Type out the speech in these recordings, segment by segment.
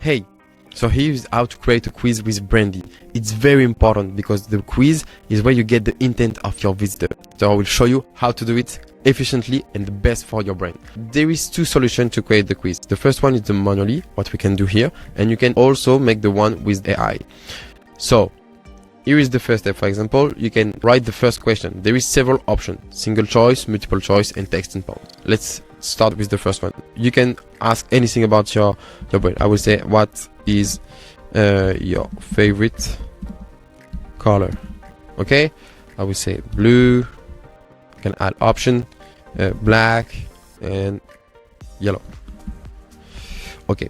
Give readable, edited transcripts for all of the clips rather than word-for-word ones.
Hey, so here's how to create a quiz with Brandye. It's very important because the quiz is where you get the intent of your visitor. So I will show you how to do it efficiently and the best for your brand. There is two solutions to create the quiz. The first one is the manually, what we can do here, and you can also make the one with AI. So here is the first step. For example, you can write the first question. There is several options: single choice, multiple choice, and text and prompt. Let's start with the first one. You can ask anything about your brand. I will say, what is your favorite color? Okay, I will say blue. You can add option black and yellow. Okay,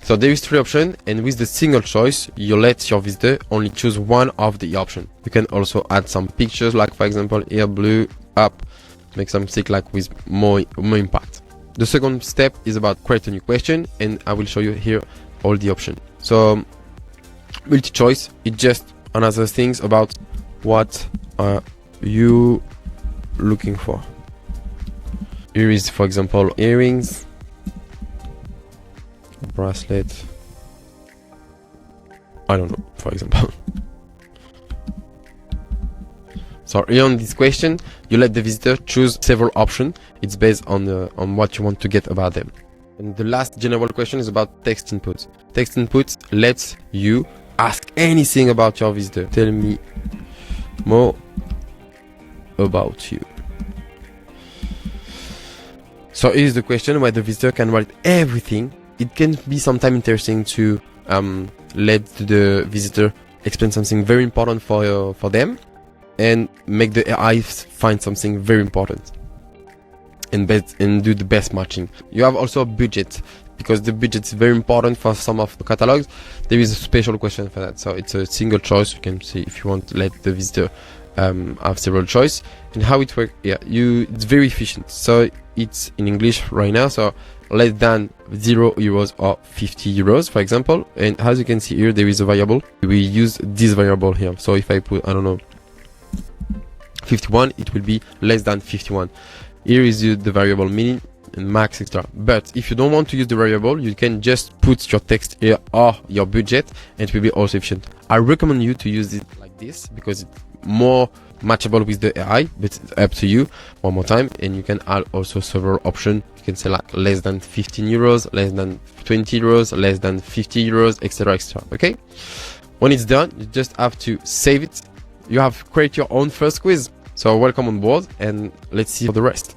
so there is three options, and with the single choice you let your visitor only choose one of the options. You can also add some pictures, like for example here, blue up, make something like with more impact. The second step is about create a new question, and I will show you here all the options. So multi-choice is just another things about what are you looking for. Here is, for example, earrings, bracelet, I don't know, for example. So here on this question, you let the visitor choose several options. It's based on what you want to get about them. And the last general question is about text input. Text input lets you ask anything about your visitor. Tell me more about you. So here's the question where the visitor can write everything. It can be sometimes interesting to let the visitor explain something very important for them, and make the AI find something very important and do the best matching. You have also a budget, because the budget is very important for some of the catalogs. There is a special question for that. So it's a single choice. You can see if you want to let the visitor have several choice. And how it works, yeah, it's very efficient. So it's in English right now, so less than €0 or €50, for example. And as you can see here, there is a variable. We use this variable here. So if I put, I don't know, 51, it will be less than 51. Here is the variable min and max, etc. But if you don't want to use the variable, you can just put your text here or your budget, and it will be also efficient. I recommend you to use it like this because it's more matchable with the AI, but it's up to you. One more time, and you can add also several options. You can say like less than €15, less than €20, less than €50, etc, etc. Okay, when it's done, you just have to save it. You have created your own first quiz. So welcome on board, and let's see for the rest.